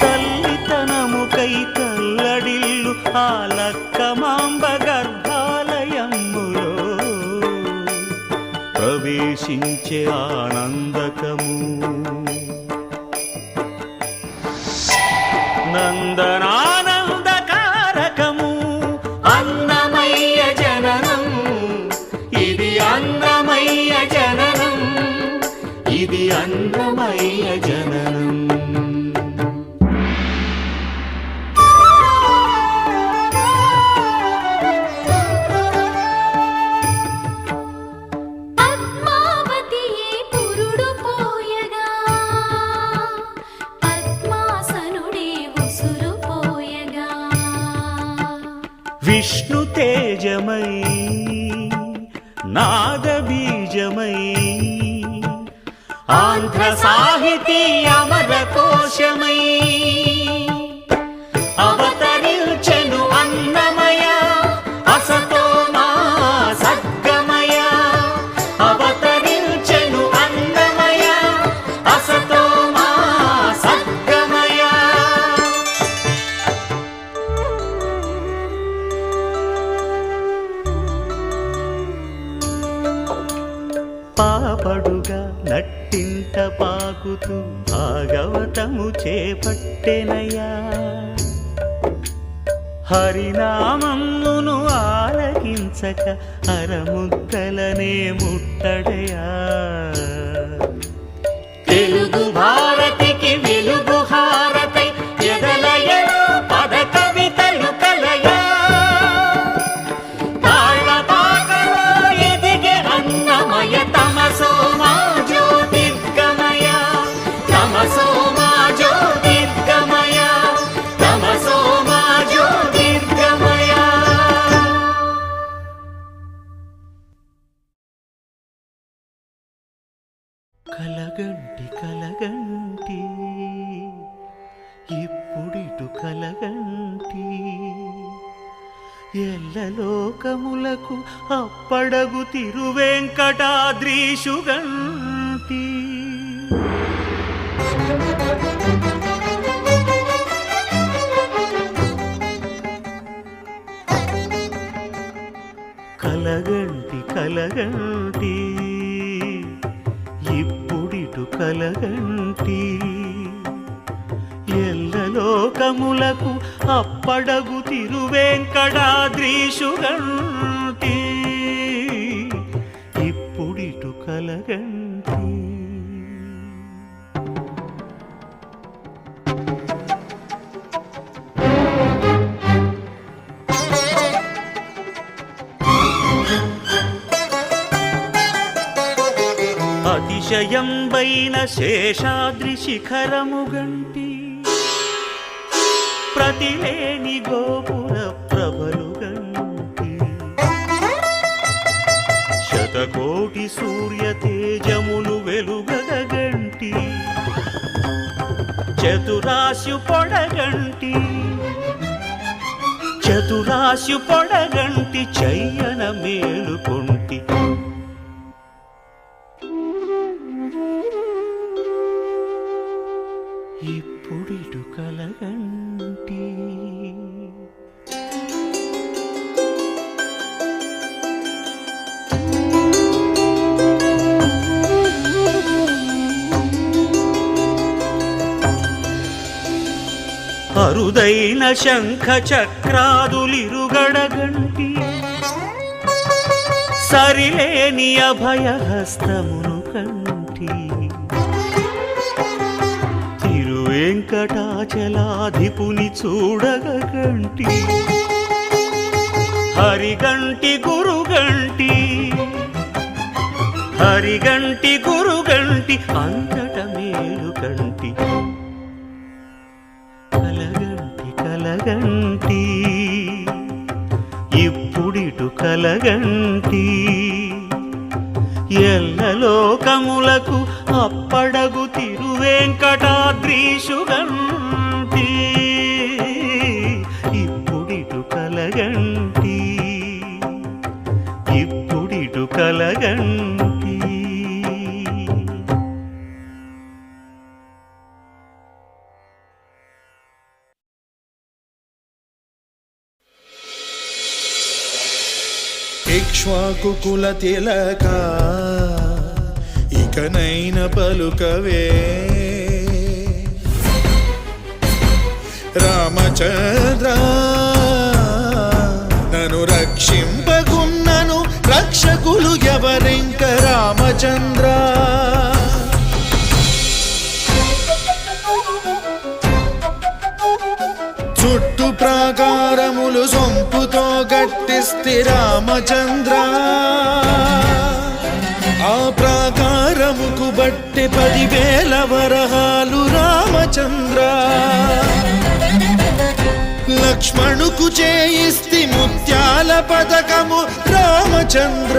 తల్లితనముకై కల్లడిల్లు ఆలక్కమాంబ గర్భాలయములో ప్రవేశించే ఆనందకము నందనానందకారకము అన్నమయ్య జననం ఇది అన్నమయ్య జననం ఇది అన్నమయ్య జననం వేదమై నాద బీజమై ఆంధ్ర సాహితీ అమర కోశమై అవతరించెను అన్నమయ అసతో మా సద్గమయ అవతరించెను అన్నమయ అసతో మా సద్గమయ పాపడుగా నట్టింట పాకుతూ భాగవతము చేపట్టెనయ్యా హరినామమును ఆలకించక అరముద్దలనే ముట్టడయా తెలుగు భారతికి వెలుగు హారతై ఎదలయలో పద కవితలు కలయా తాళపాకలో ఎదిగే అన్నమయ తమసో మా జ్యోతిర్గమయ తమసో మా జ్యోతిర్గమయ తమసో మా జ్యోతిర్గమయ కలగంటి కలగంటి ఇప్పుడిటు కలగంటి ఎల్లలోకములకు అప్పడగు తిరువెంకటాద్రీషుగంటి కలగంటి కలగంటి ఇప్పుడిటు కలగంటి ఎల్లలోకములకు అప్పడగు తిరువెంకటాద్రీషుగంటి ఇప్పుడిటు కలగంటి అతిశయంబైన శేషాద్రి శిఖరముగంటి ప్రతిలేని గోపుర ప్రభలుగంటి శతకోటి సూర్య తేజములు వెలుగగంటి చతురాస్యు పొడగంటి చతురాస్యు పొడగంటి చయ్యన మేలుకొంటి ఇప్పుడిటు కలగంటి అరుదైన శంఖ చక్రాదులిరుగడగంటి సరిలేని అభయహస్తమును కంటి వెంకటాచలాధిపుని చూడగంటి హరిగంటి గురుగంటి హరిగంటి గురుగంటి అంతట మేలుగంటి కలగంటి కలగంటి ఇప్పుడిటు కలగంటి ఎల్లలోకములకు అప్పడగు తిరువెంకటాద్రీషుగంటి ఇప్పుడిటు కలగంటి ఇప్పుడిటు కలగంటి ఇక్ష్వాకుకుల తిలక ఇకనైన పలుకవే రామచంద్ర నన్ను రక్షింపగున్నను రక్షకులు ఎవరింక రామచంద్ర చుట్టు ప్రాకారములు సొంపుతో గట్టిస్తి రామచంద్ర ఆ ప్రాకారముకు బట్టి 10,000 వరహాలు రామచంద్ర లక్ష్మణుకు చేయిస్తి ముత్యాల పథకము రామచంద్ర.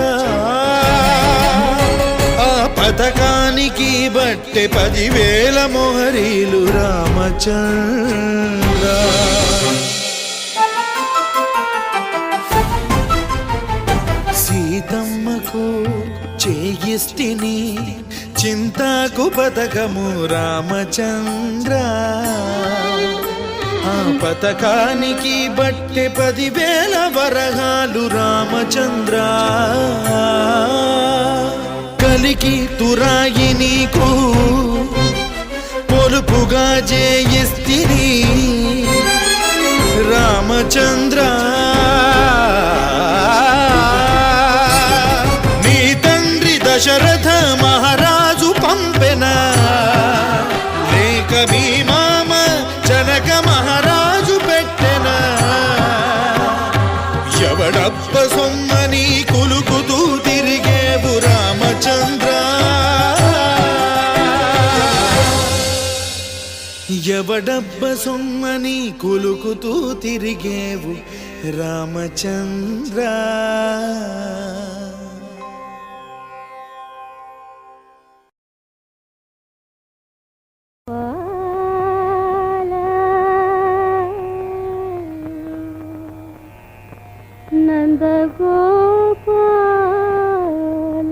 ఆ పథకానికి బట్టె 10,000 మొహరీలు రామచంద్ర. సీతమ్మకు చేయిస్తిని చింతాకు పథకము రామచంద్ర. ఆ పథకానికి బట్టె 10,000 వరహాలు రామచంద్ర. కలికి తురాయి నీకు పొలుపుగా జయిస్తిని రామచంద్ర. నీ తండ్రి దశరథ మహారాజు పంపెన లేక మీ మామ జనక మహారాజు పెట్టెన. ఎవడబ్బ సొమ్మని కులుకుతూ తిరిగేవు రామచంద్ర. ఎవడబ్బ సొమ్మని కులుకుతూ తిరిగేవు రామచంద్ర. నందగోపాల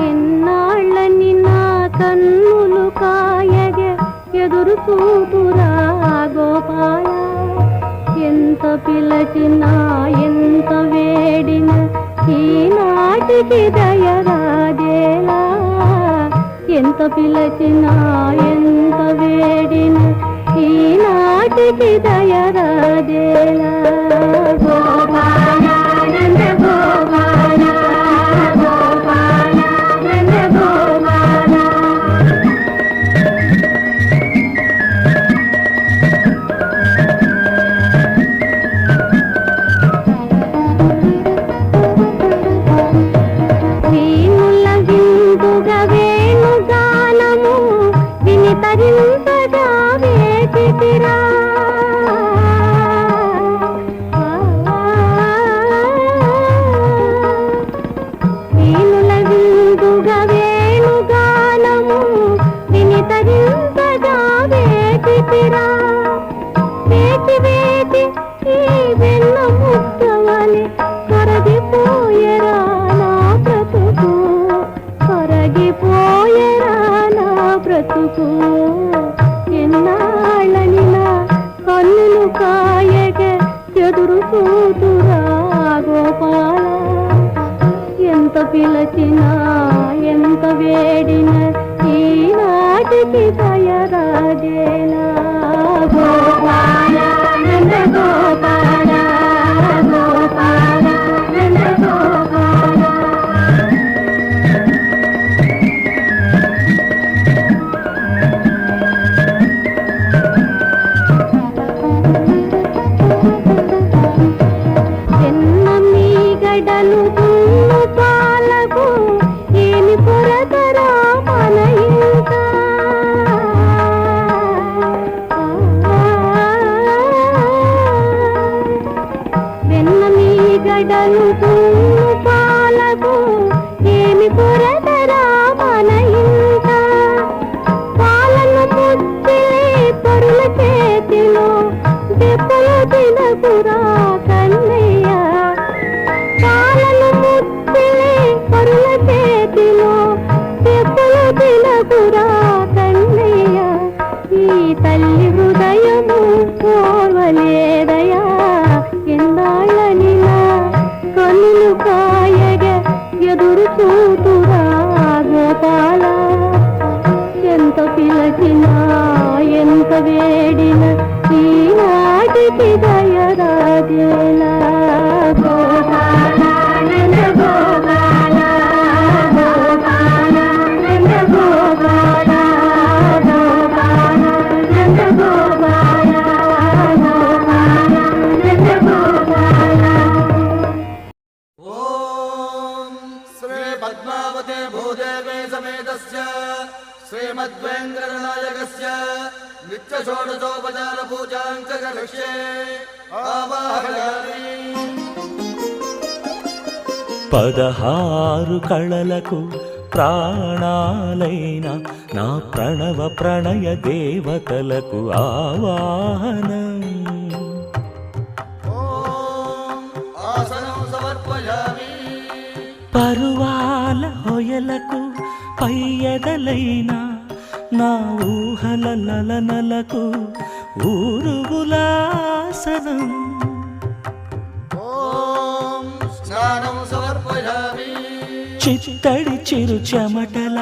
ఎన్నాళ్ళని నా కన్నులు కాయగ ఎదురు చూతురా గోపాల. ఎంత పిలచినా ఎంత వేడిన ఈనాటికి దయరాజేలా. ఎంత పిలచినా ఎంత వేడిన ఈనాటికి దయరాజేలా. గోపాల నంద గోపాల గోపాల నంద గోపాల. వీణుల విందుగా వేణుగానము వినితరింపగా వేచితిరా. వీణుల విందుగా వేణుగానము వినితరింపగా వేచితిరా. వేచి వేచి ఈ వెన్న ముద్దవలి కరగిపోయరా నా బ్రతుకు. కరగిపోయరా నా బ్రతుకు. ఎన్నాళ్ళని నా కన్నులు కాయగ ఎదురు చూతురా గోపాల. ఎంత పిలచినా ఎంత వేడిన ఈనాటికి దయరాజేలా. గోపాల నంద గోపాల గోపాల నంద గోపాల. ఎన్న మీ గడలు దున్ను పాలకు ఏమి కొరతరా మన ఇంట. వెన్న మీ గడలు దున్ను పాలకు ఏమి కొరతరా మన ఇంట. పాలను పుచ్చిలే పరుల చేతిలో దెబ్బలు తినకురా కన్నయ్య. పాలను ముచ్చిలే పరుల చేతిలో దెబ్బలు తినకురా కన్నయ్య. ఈ తల్లి హృదయము కోరలేదయా. ఎన్నాళ్ళని నా కన్నులు కాయగ ఎదురు చూతురా గోపాల. ఎంత పిలచినా ఎంత వేడిన ఈనాటికి దయరాజేలా. గోపాల నంద గోపాల గోపాల నంద గోపాల. షోడశోపచార పూజాంచ కరిష్యే ఆవాహయామి 16 కళలకు ప్రాణాలైన నా ప్రణవ ప్రణయ దేవతలకు ఆవాహనం. ఓం ఆసనం సమర్పయామి పరువాల హొయలకు పయ్యదలైన నా ఊహల లలనలకు ఊరుగులాసనం. ఓం స్నానం సమర్పయామి చిత్తడి చిరు చెమటల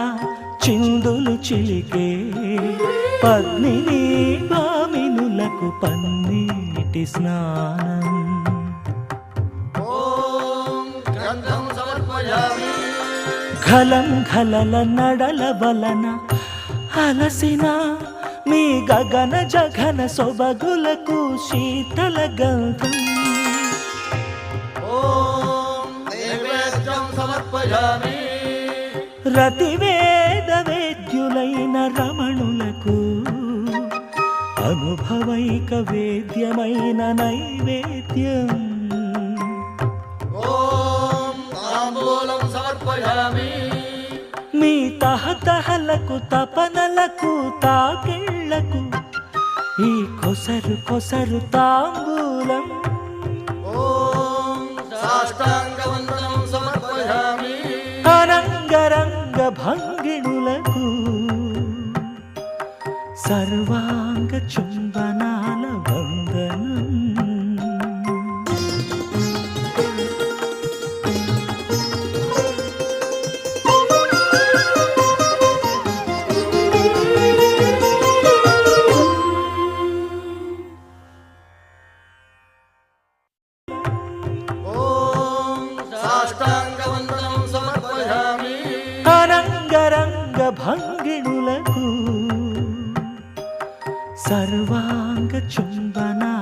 చిందులు చిలికే పద్మిని భామినులకు పన్నీటి స్నానం. ఓం గ్రంథం సమర్పయామి ఘలం ఘలల నడల వలన అలసిన మీ గగన జఘన సొబగులకు శీతల గంధం. ఓం నైవేద్యం సమర్పయామి రతివేద వేద్యులైన రమణులకు అనుభవైక వేద్యమైన నైవేద్యం. ఓం తాంబూలం సమర్పయామి మీ తహతహలకు తపనలకు తాకిళ్లకు ఈ కొసరు కొసరు తాంబూలం. ఓం సాష్టాంగ వందనం సమర్పయామి అరంగరంగ భంగిణులకు సర్వాంగ చుంబనాల వందనం. ఓం సాష్టాంగ వందనం సమర్పయామి అరంగరంగ భంగిణులకు సర్వాంగ చుంబనా